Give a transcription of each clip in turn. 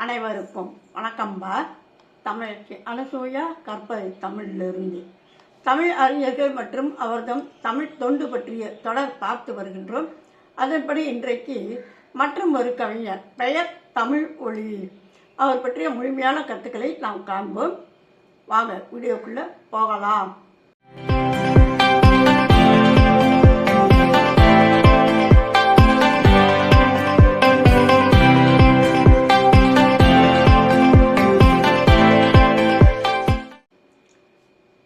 அனைவருக்கும் வணக்கம்பா. தமிழச்சி அனுசூயா கற்பதை தமிழிலிருந்து தமிழ் அறிஞர்கள் மற்றும் அவர்தம் தமிழ் தொண்டு பற்றிய தொடர் பார்த்து வருகின்றோம். அதன்படி இன்றைக்கு மற்றும் ஒரு கவிஞர் பெயர் தமிழ் ஒளி, அவர் பற்றிய முழுமையான கருத்துக்களை நாம் காண்போம். வாங்க வீடியோக்குள்ள போகலாம்.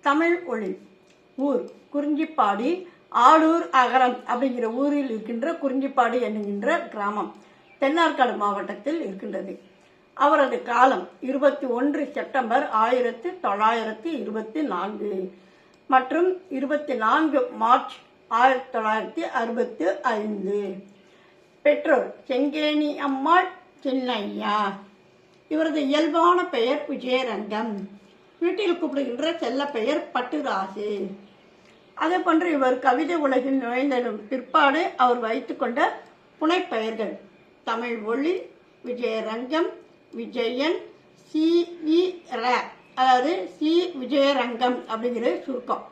தமிழ் ஒளி. ஊர் குறிஞ்சிப்பாடி, ஆடூர் அகரம் அப்படிங்கிற ஊரில் இருக்கின்ற குறிஞ்சிப்பாடி என்கின்ற கிராமம் தென்னார்காடு மாவட்டத்தில் இருக்கின்றது. அவரது காலம் 21 செப்டம்பர் 1924 மற்றும் 24 மார்ச் 1965. பெற்றோர் செங்கேணி அம்மாள், சின்னையா. இவரது இயல்பான பெயர் விஜயரங்கம். வீட்டில் கூப்பிடுகின்ற செல்ல பெயர் பட்டுராசு. அதே போன்று இவர் கவிதை உலகில் நுழைந்ததும் பிற்பாடு அவர் வைத்துக்கொண்ட புனைப்பெயர்கள் தமிழ் ஒளி, விஜயரங்கம், விஜயன், அதாவது சி விஜயரங்கம் அப்படிங்கிற சுருக்கம்.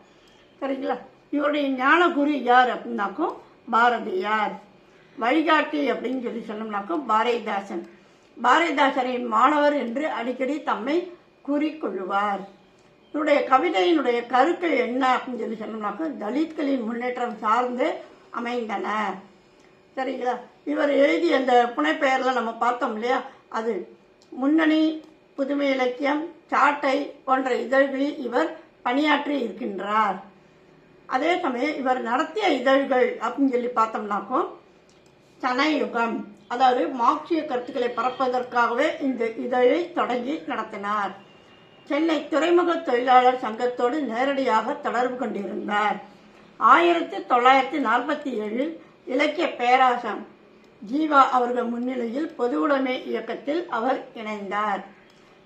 சரிங்களா? இவருடைய ஞான குரு யார் அப்படின்னாக்கும் பாரதியார். வழிகாட்டி அப்படின்னு சொல்லி சொன்னோம்னாக்கும் பாரதிதாசன். பாரதிதாசரின் மாணவர் என்று அடிக்கடி தம்மை கூறிக்கொள்ளுவார். இவருடைய கவிதையினுடைய கருக்கள் என்ன அப்படின்னு சொல்லி சொன்னோம்னாக்க தலித்களின் முன்னேற்றம் சார்ந்து அமைந்தன. சரிங்களா? இவர் எழுதிய அந்த புனைப்பெயர்லாம் நம்ம பார்த்தோம் இல்லையா, அது முன்னணி, புதுமை இலக்கியம், சாட்டை போன்ற இதழ்களில் இவர் பணியாற்றி இருக்கின்றார். அதே சமயம் இவர் நடத்திய இதழ்கள் அப்படின்னு சொல்லி பார்த்தோம்னாக்கும் சனயுகம், அதாவது மார்க்சிய கருத்துக்களை பரப்புவதற்காகவே இந்த இதழை தொடங்கி நடத்தினார். சென்னை துறைமுக தொழிலாளர் சங்கத்தோடு நேரடியாக தொடர்பு கொண்டிருந்தார். 1947 இலக்கிய பேராசம் ஜீவா அவர்கள் முன்னிலையில் பொது உடைமை இயக்கத்தில் அவர் இணைந்தார்.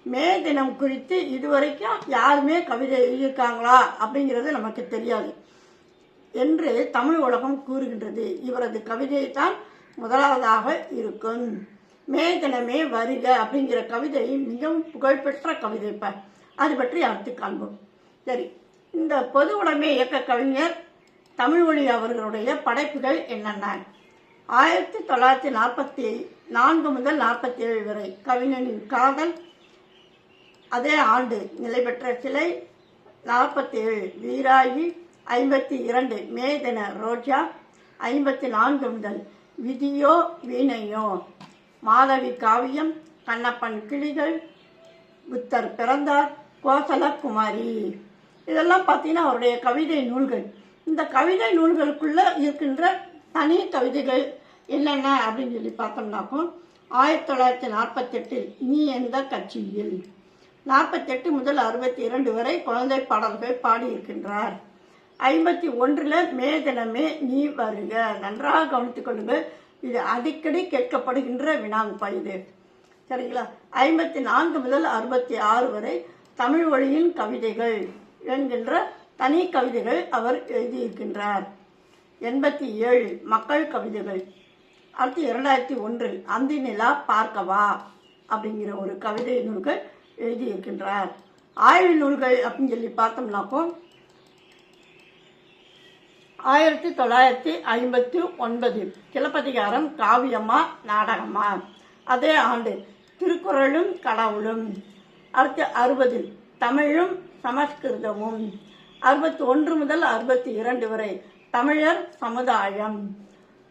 மே தினம் குறித்து இதுவரைக்கும் யாருமே கவிதை எழுதியிருக்காங்களா அப்படிங்கிறது நமக்கு தெரியாது என்று தமிழ் உலகம் கூறுகின்றது. இவரது கவிதை தான் முதலாவதாக இருக்கும். மே தினமே வருக அப்படிங்கிற கவிதை மிகவும் புகழ்பெற்ற கவிதை. அது பற்றி அடுத்து காண்போம். சரி, இந்த பொது உடைமை இயக்க கவிஞர் தமிழ் ஒளி அவர்களுடைய படைப்புகள் என்னென்ன? 1944 முதல் 47 வரை கவிஞனின் காதல், அதே ஆண்டு நிலை பெற்ற சிலை, 47 வீராயி, 52 மே தின ரோஜா, 54 முதல் விதியோ வீணையோ, மாதவி காவியம், கண்ணப்பன் கிளிகள், புத்தர் பிறந்தார், கோசல குமாரி. இதெல்லாம் பார்த்தீங்கன்னா அவருடைய கவிதை நூல்கள். இந்த கவிதை நூல்களுக்குள்ள இருக்கின்ற தனி கவிதைகள் என்னென்ன அப்படின்னு சொல்லி பார்த்தோம்னாக்கும் 1948 நீ எந்த கட்சியில், 48 முதல் 62 வரை குழந்தை பாடல்கள் பாடியிருக்கின்றார். 51 மே தினமே நீ வருக. நன்றாக கவனித்துக் கொள்ளுங்கள், இது அடிக்கடி கேட்கப்படுகின்ற வினாங்குப்பா இது. சரிங்களா? 54 முதல் 66 வரை தமிழ் ஒளியின் கவிதைகள் என்கின்ற தனி கவிதைகள் அவர் எழுதியிருக்கின்றார். 87 மக்கள் கவிதைகள். அடுத்து 2001 அந்தி நிலா பார்க்கவா அப்படிங்கிற ஒரு கவிதை நூல்கள் எழுதியிருக்கின்றார். ஆய்வு நூல்கள் அப்படின்னு சொல்லி பார்த்தோம்னாக்கும் 1959 சிலப்பதிகாரம் காவியமா நாடகமா, அதே ஆண்டு திருக்குறளும் கடவுளும். அடுத்து 60 தமிழும் சமஸ்கிருதமும், 61 முதல் 62 வரை தமிழர் சமுதாயம்.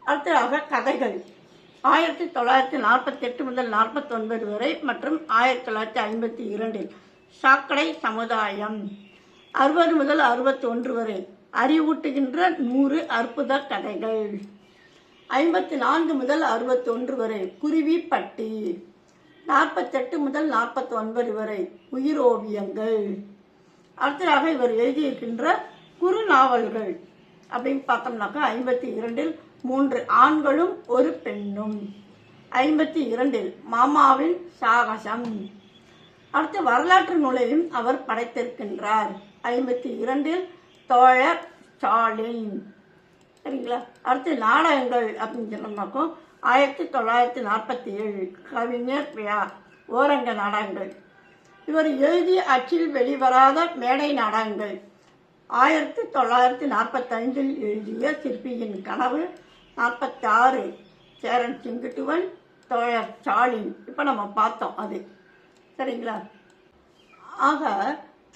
அடுத்ததாக கதைகள் 1948 முதல் 49 வரை மற்றும் 1952 சாக்கடை சமுதாயம். 60 முதல் 61 வரை அறிவூட்டுகின்ற 100 அற்புத கதைகள். 54 முதல் 61 வரை குருவிப்பட்டி. 48 முதல் 49 வரை உயிரோவியங்கள். அடுத்ததாக இவர் எழுதியிருக்கின்ற குறு நாவல்கள் அப்படின்னு பார்த்தோம்னாக்கா 52 3 ஆண்களும் ஒரு பெண்ணும், 52 மாமாவின் சாகசம். அடுத்து வரலாற்று நூலையும் அவர் படைத்திருக்கின்றார். 52 தோழர் ஸ்டாலின். சரிங்களா? அடுத்து நாடகங்கள் அப்படின்னு சொன்னோம்னாக்கும் 1947 கவிஞர் விழா ஓரங்க நாடகங்கள். இவர் எழுதிய அச்சில் வெளிவராத மேடை நாடகங்கள். 1945 எழுதிய சிற்பியின் கனவு, 46 சேரன் செங்குட்டுவன், தோழர் ஸ்டாலின். இப்போ நம்ம பார்த்தோம் அது. சரிங்களா? ஆக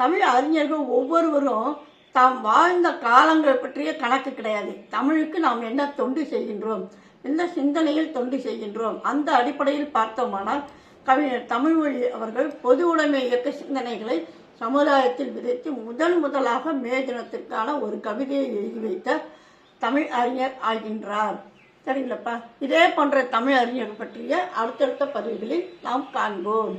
தமிழ் அறிஞர்கள் ஒவ்வொருவரும் தாம் வாழ்ந்த காலங்கள் பற்றிய கணக்கு கிடையாது. தமிழுக்கு நாம் என்ன தொண்டு செய்கின்றோம், எந்த சிந்தனையில் தொண்டு செய்கின்றோம், அந்த அடிப்படையில் பார்த்தோமானால் கவிஞர் தமிழ்மொழி அவர்கள் பொது உடைமை இயக்க சிந்தனைகளை சமுதாயத்தில் விதைத்து முதலாக மே தினத்திற்கான ஒரு கவிதையை எழுதி வைத்த தமிழ் அறிஞர் ஆகின்றார். சரிங்களப்பா? இதே போன்ற தமிழ் அறிஞர் பற்றிய அடுத்தடுத்த பதிவுகளில் நாம் காண்போம்.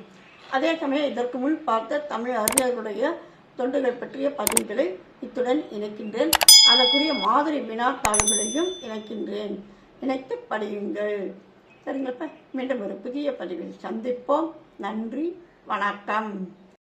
அதே சமயம் இதற்கு முன் பார்த்த தமிழ் அறிஞர்களுடைய தொண்டுகள் பற்றிய பதிவுகளை இத்துடன் இணைக்கின்றேன். அதற்குரிய மாதிரி வினாத்தாள்களையும் இணைக்கின்றேன். இணைத்து படியுங்கள். சரிங்களப்பா? மீண்டும் ஒரு புதிய பதிவில் சந்திப்போம். நன்றி, வணக்கம்.